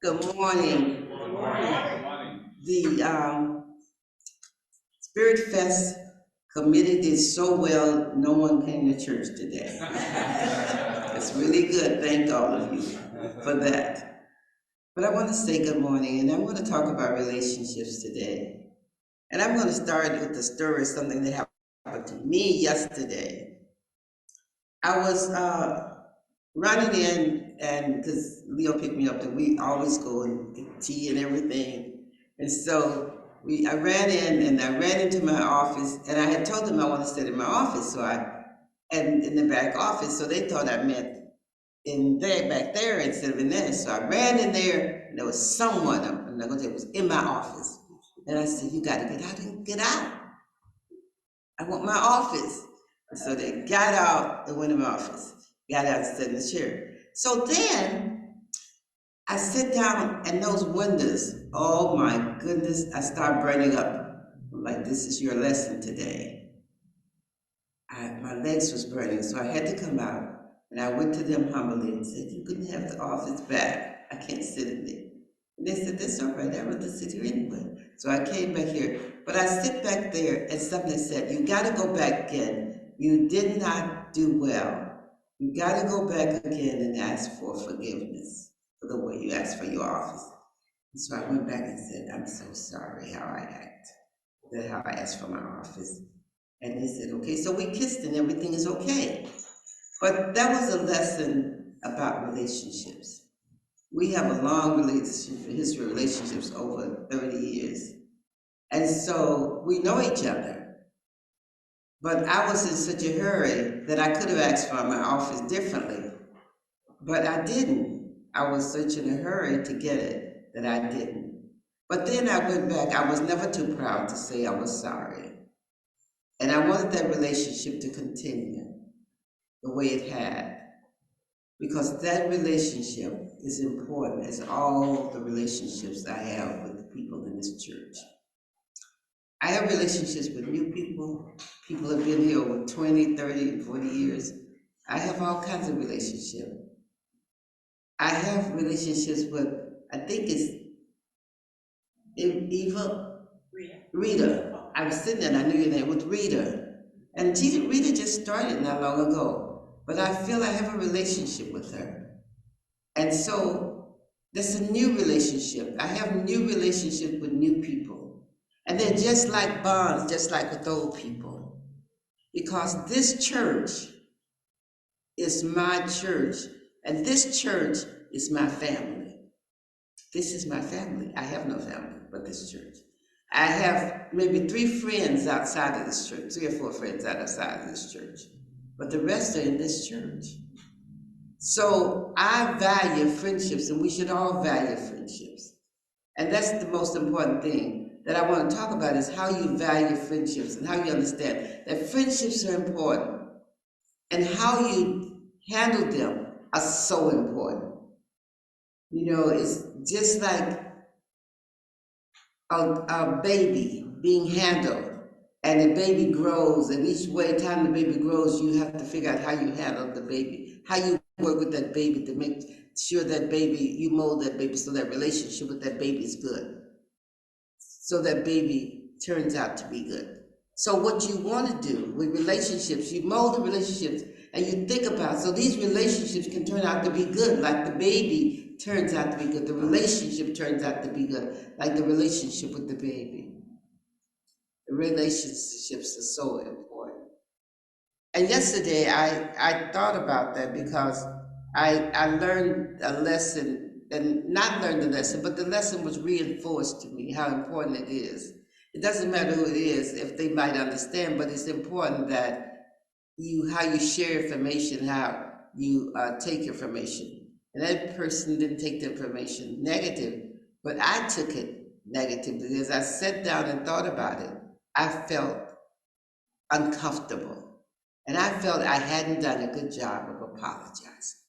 Good morning. Good morning. The Spirit Fest committee did so well, no one came to church today. It's really good. Thank all of you for that. But I want to say good morning, and I want to talk about relationships today. And I'm going to start with the story of something that happened to me yesterday. I was running in, and because Leo picked me up, and we always go and get tea and everything. And so I ran in and I ran into my office, and I had told them I want to sit in my office, and in the back office, so they thought I meant in there, back there instead of in there. So I ran in there, and there was someone, I'm not gonna say it was in my office. And I said, "You gotta get out and get out. I want my office." And so they got out and went in my office, got out and sat in the chair. So then I sit down and those windows, oh my goodness, I start burning up. I'm like, this is your lesson today. My legs was burning, so I had to come out. And I went to them humbly and said, "You can have the office back. I can't sit in there." And they said, "That's all right. I'd rather sit here anyway." So I came back here. But I sit back there and something said, "You got to go back again. You did not do well. You got to go back again and ask for forgiveness for the way you asked for your office." And so I went back and said, "I'm so sorry how I act, that how I asked for my office." And they said, "Okay." So we kissed and everything is okay. But that was a lesson about relationships. We have a long history of relationships over 30 years. And so we know each other. But I was in such a hurry that I could have asked for my office differently. But I didn't. I was such in a hurry to get it that I didn't. But then I went back. I was never too proud to say I was sorry. And I wanted that relationship to continue the way it had. Because that relationship is important as all the relationships I have with the people in this church. I have relationships with new people. People have been here over 20, 30, and 40 years. I have all kinds of relationships. I have relationships with, I think it's Eva, Rita. I was sitting there and I knew your name with Rita. And Rita just started not long ago. But I feel I have a relationship with her. And so that's a new relationship. I have new relationships with new people. And they're just like bonds, just like with old people. Because this church is my church, and this church is my family. This is my family. I have no family but this church. I have maybe 3 friends outside of this church, 3 or 4 friends outside of this church. But the rest are in this church. So I value friendships, and we should all value friendships. And that's the most important thing that I want to talk about is how you value friendships and how you understand that friendships are important and how you handle them are so important. You know, it's just like a baby being handled, and the baby grows, and each way time the baby grows, you have to figure out how you handle the baby, how you work with that baby to make sure that baby, you mold that baby so that relationship with that baby is good, so that baby turns out to be good. So what you want to do with relationships, you mold the relationships and you think about, so these relationships can turn out to be good, like the baby turns out to be good, the relationship turns out to be good, like the relationship with the baby. The relationships are so important. And yesterday I thought about that because I learned a lesson, and not learned the lesson, but the lesson was reinforced to me how important it is. It doesn't matter who it is, if they might understand, but it's important that how you share information, how you take information. And that person didn't take the information negative, but I took it negatively. As I sat down and thought about it, I felt uncomfortable. And I felt I hadn't done a good job of apologizing.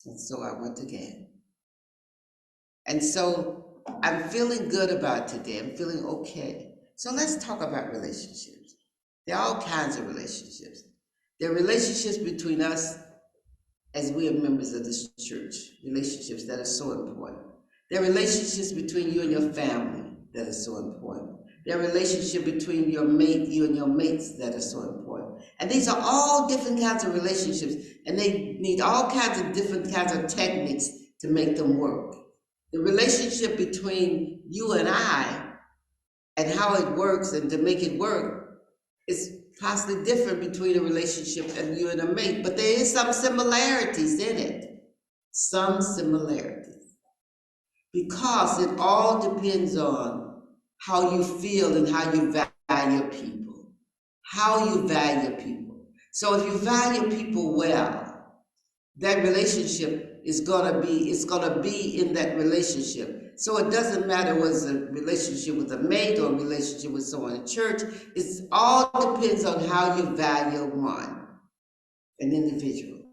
And so I went again. And so I'm feeling good about today. I'm feeling okay. So let's talk about relationships. There are all kinds of relationships. There are relationships between us as we are members of this church, relationships that are so important. There are relationships between you and your family that are so important. There are relationships between you and your mates that are so important. And these are all different kinds of relationships, and they need all kinds of different kinds of techniques to make them work. The relationship between you and I and how it works and to make it work is possibly different between a relationship and you and a mate, but there is some similarities in it. Some similarities. Because it all depends on how you feel and how you value people. How you value people. So if you value people well, that relationship is gonna be in that relationship. So it doesn't matter whether it's a relationship with a mate or a relationship with someone in church. It all depends on how you value an individual.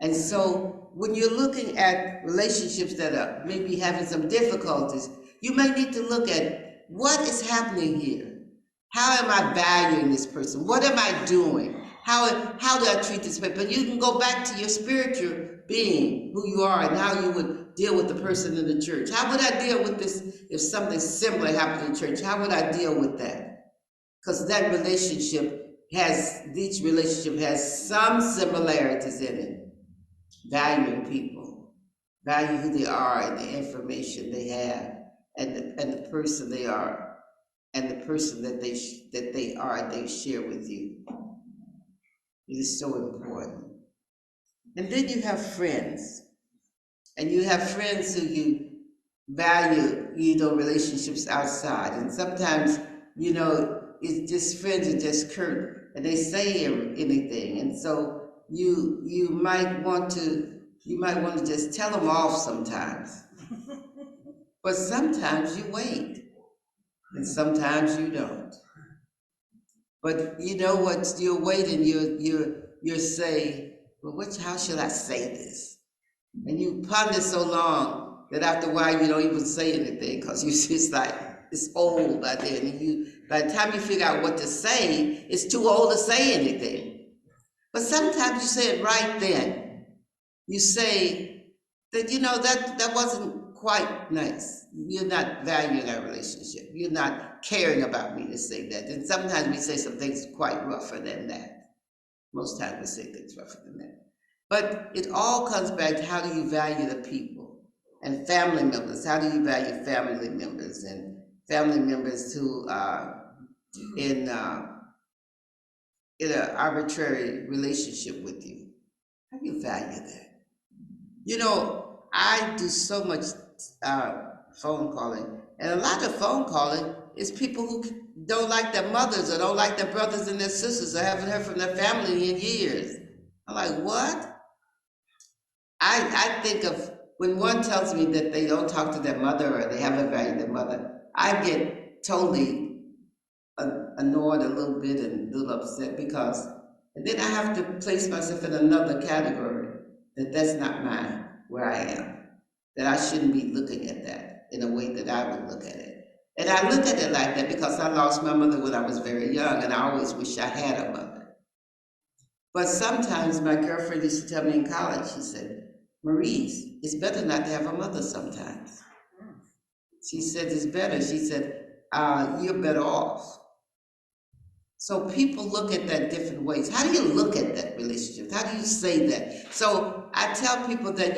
And so when you're looking at relationships that are maybe having some difficulties, you may need to look at what is happening here. How am I valuing this person? What am I doing? How do I treat this person? But you can go back to your spiritual being, who you are, and how you would deal with the person in the church. How would I deal with this if something similar happened in church? How would I deal with that? Because that each relationship has some similarities in it. Valuing people, value who they are and the information they have, and the person they are, and the person that they are, they share with you. It is so important. And then you have friends, and you have friends who you value, relationships outside, and sometimes, it's just friends are just curt, and they say anything, and so you might want to just tell them off sometimes, but sometimes you wait, and sometimes you don't. But you know what? You're waiting. You say, well, how should I say this? And you ponder so long that after a while you don't even say anything because you just like it's old by then. And by the time you figure out what to say, it's too old to say anything. But sometimes you say it right then. You say that that wasn't quite nice. You're not valuing our relationship. You're not caring about me to say that. And sometimes we say some things quite rougher than that. Most times we say things rougher than that. But it all comes back to how do you value the people and family members? How do you value family members and family members who are in an arbitrary relationship with you? How do you value that? I do so much phone calling, and a lot of phone calling is people who don't like their mothers or don't like their brothers and their sisters or haven't heard from their family in years. I'm like, what? I think of when one tells me that they don't talk to their mother or they haven't valued their mother, I get totally annoyed a little bit and a little upset because, and then I have to place myself in another category that's not mine, where I am, that I shouldn't be looking at that in a way that I would look at it. And I look at it like that because I lost my mother when I was very young, and I always wish I had a mother. But sometimes my girlfriend used to tell me in college, she said, Marrice, it's better not to have a mother sometimes. She said, it's better. She said, you're better off. So people look at that different ways. How do you look at that relationship? How do you say that? So I tell people that,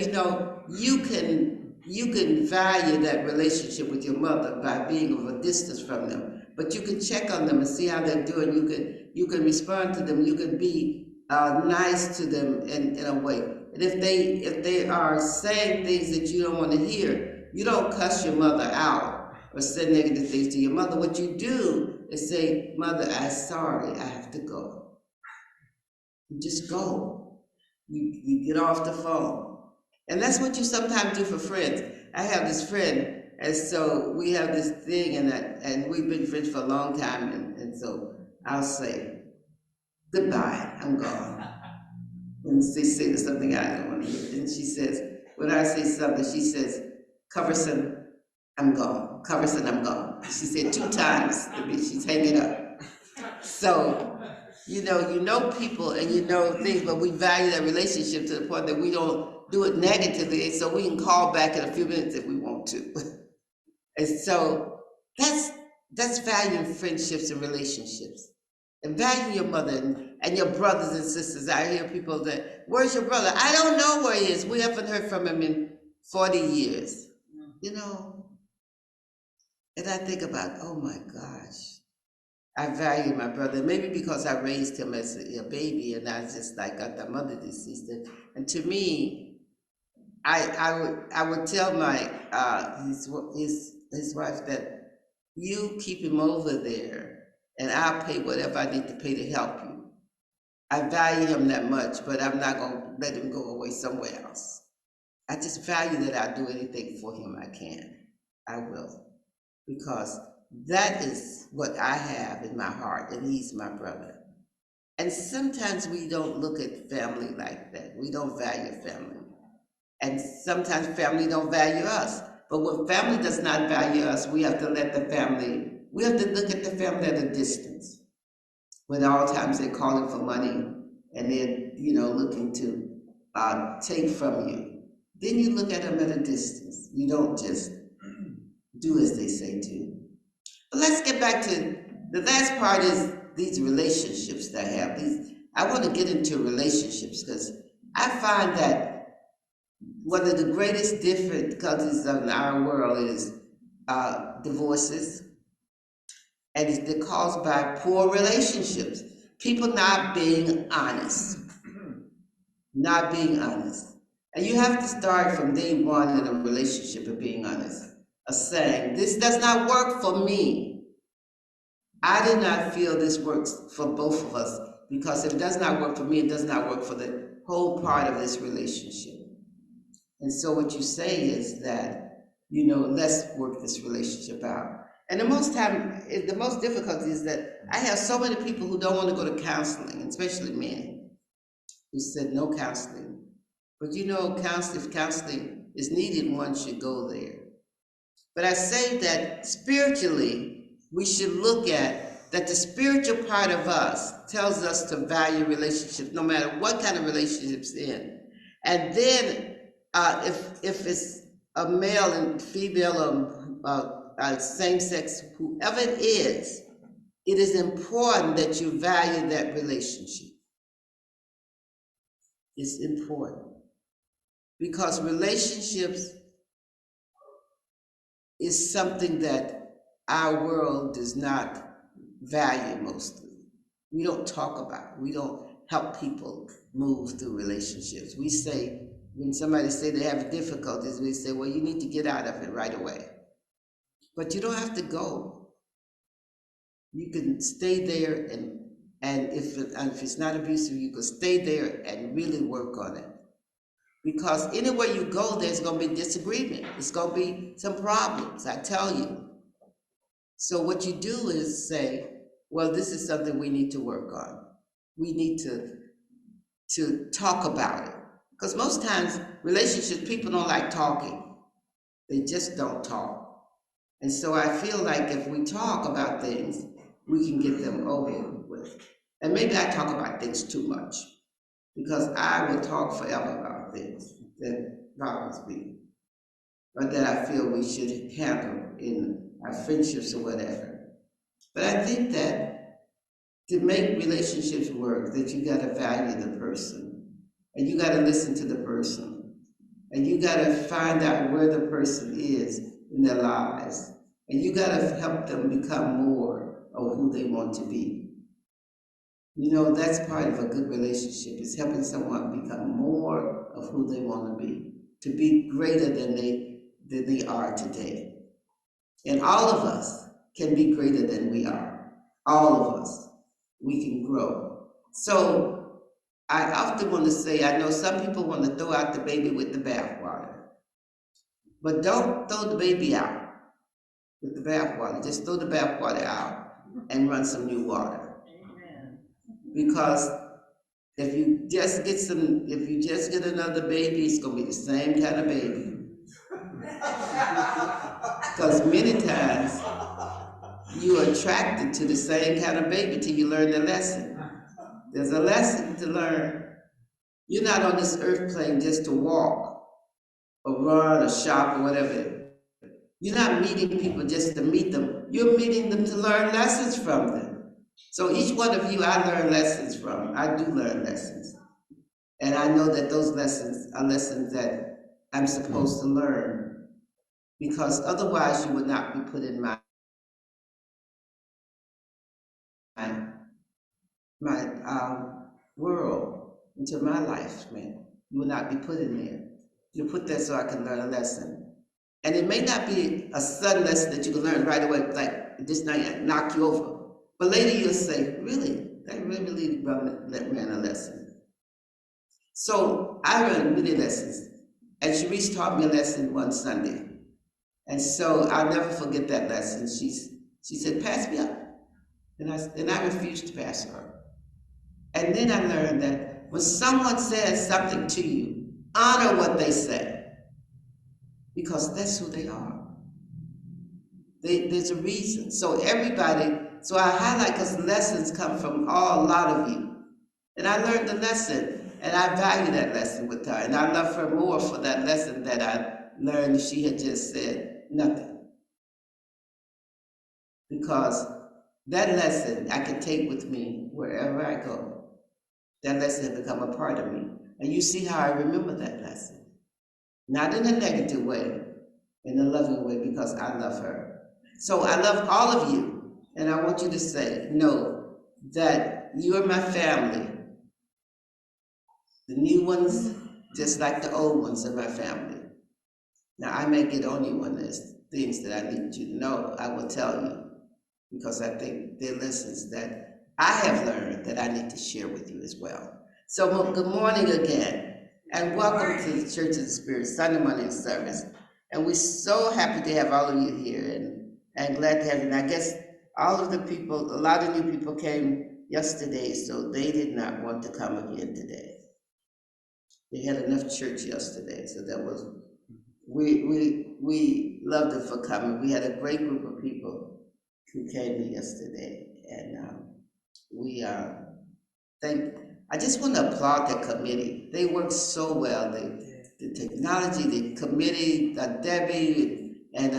you can value that relationship with your mother by being of a distance from them, but you can check on them and see how they're doing. You can respond to them. You can be nice to them in a way. And if they are saying things that you don't want to hear, you don't cuss your mother out or say negative things to your mother. What you do is say, Mother, I'm sorry, I have to go. You just go. You get off the phone. And that's what you sometimes do for friends. I have this friend, and so we have this thing, and we've been friends for a long time, and so I'll say, goodbye, I'm gone. And she says something I don't want to hear. And she says, when I say something, she says, Coverson, I'm gone. Coverson, I'm gone. She said 2 times to me, she's hanging up. So, you know people and you know things, but we value that relationship to the point that we don't do it negatively, so we can call back in a few minutes if we want to. And so that's valuing friendships and relationships. And value your mother and your brothers and sisters. I hear people that, where's your brother? I don't know where he is. We haven't heard from him in 40 years. You know, and I think about, oh my gosh, I value my brother. Maybe because I raised him as a baby and I just like got the mother deceased. And to me, I would tell my his wife that you keep him over there and I'll pay whatever I need to pay to help you. I value him that much, but I'm not gonna let him go away somewhere else. I just value that I'll do anything for him I can. I will. Because that is what I have in my heart, and he's my brother. And sometimes we don't look at family like that. We don't value family. And sometimes family don't value us. But when family does not value us, we have to let the family, we have to look at the family at a distance. When all times they're calling for money and they're, looking to take from you. Then you look at them at a distance. You don't just do as they say to. But let's get back to the last part is these relationships that I have. I want to get into relationships because I find that one of the greatest difficulties in our world is divorces, and they're caused by poor relationships. People not being honest, not being honest. And you have to start from day one in a relationship of being honest, of saying, this does not work for me. I did not feel this works for both of us because if it does not work for me, it does not work for the whole part of this relationship. And so what you say is that, let's work this relationship out. And the most difficulty is that I have so many people who don't want to go to counseling, especially men, who said no counseling. But if counseling is needed, one should go there. But I say that spiritually, we should look at that the spiritual part of us tells us to value relationships, no matter what kind of relationships in. And then if it's a male and female or same sex, whoever it is important that you value that relationship. It's important because relationships is something that our world does not value mostly. We don't talk about it. We don't help people move through relationships. We say, when somebody say they have difficulties, we say, well, you need to get out of it right away. But you don't have to go. You can stay there and if it's not abusive, you can stay there and really work on it. Because anywhere you go, there's going to be disagreement. It's going to be some problems, I tell you. So what you do is say, well, this is something we need to work on. We need to talk about it. Because most times, relationships, people don't like talking. They just don't talk. And so I feel like if we talk about things, we can get them over with. And maybe I talk about things too much. Because I will talk forever about things that bothers me, or that I feel we should handle in our friendships or whatever. But I think that to make relationships work, that you gotta value the person, and you gotta listen to the person, and you gotta find out where the person is in their lives, and you gotta help them become more of who they want to be. That's part of a good relationship, is helping someone become more of who they want to be greater than they are today. And all of us can be greater than we are. All of us. We can grow. So I often want to say, I know some people want to throw out the baby with the bathwater. But don't throw the baby out with the bathwater. Just throw the bathwater out and run some new water. Because if you just get another baby, it's gonna be the same kind of baby. Because many times you are attracted to the same kind of baby till you learn the lesson. There's a lesson to learn. You're not on this earth plane just to walk or run or shop or whatever. You're not meeting people just to meet them. You're meeting them to learn lessons from them. So each one of you, I learn lessons from. I do learn lessons. And I know that those lessons are lessons that I'm supposed to learn, because otherwise you would not be put in my world, into my life, man. You will not be put in there. You put there so I can learn a lesson. And it may not be a sudden lesson that you can learn right away, like this night knock you over. But later you'll say, really? That really ran a lesson. So I learned many lessons. And Sharice taught me a lesson one Sunday. And so I'll never forget that lesson. She said, pass me up. And I refused to pass her. And then I learned that when someone says something to you, honor what they say, because that's who they are. There's a reason. So I highlight because lessons come from a lot of you. And I learned the lesson, and I value that lesson with her. And I love her more for that lesson that I learned if she had just said nothing. Because that lesson I can take with me wherever I go. That lesson has become a part of me. And you see how I remember that lesson. Not in a negative way, in a loving way, because I love her. So I love all of you. And I want you to know that you are my family. The new ones, just like the old ones, are my family. Now, I may get on you when there's things that I need you to know. I will tell you, because I think they're lessons that I have learned that I need to share with you as well. So good morning again, and welcome to the Church of the Spirit Sunday morning service. And we're so happy to have all of you here, and glad to have you. And I guess all of the people, a lot of new people came yesterday, so they did not want to come again today. They had enough church yesterday, so that was, we loved them for coming. We had a great group of people who came here yesterday, and I just want to applaud the committee. They worked so well. The technology, the committee, Debbie, and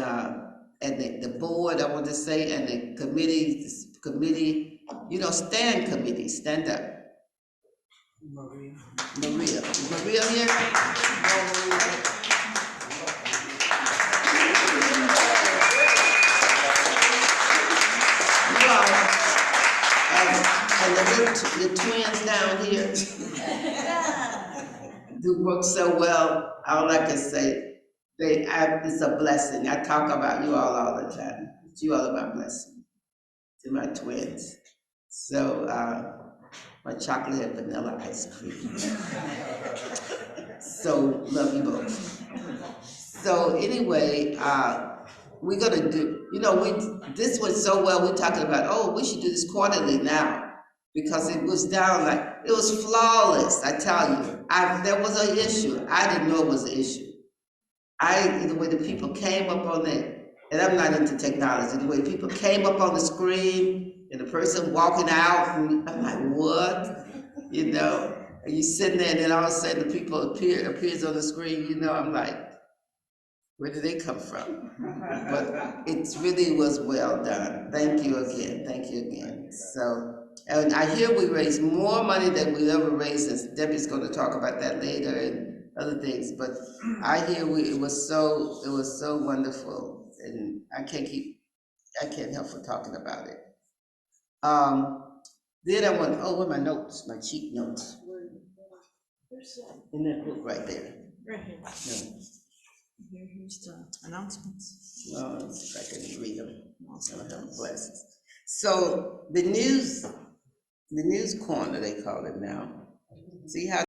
the board, I want to say, and the committee, stand committee, stand up. Maria. Is Maria here? And the twins down here who work so well, all I can say, it's a blessing. I talk about you all the time. You all are my blessing to my twins. So my chocolate and vanilla ice cream. So love you both. So anyway, we're gonna do, this went so well, we're talking about, we should do this quarterly now, because it was it was flawless, I tell you. There was an issue, I didn't know it was an issue. The way the people came up on it, and I'm not into technology, the way people came up on the screen, and the person walking out, and I'm like, what? And you sitting there, and then all of a sudden the people appears on the screen, I'm like, where did they come from? But it really was well done. Thank you again. So, and I hear we raised more money than we ever raised, and Debbie's going to talk about that later and other things. But I hear it was so wonderful, and I can't help from talking about it. Then I went, where are my notes, my cheat notes? In that book right there. Right here. No. Here's the announcements. No, if I can read them. I don't have glasses. So the news corner, they call it now. See how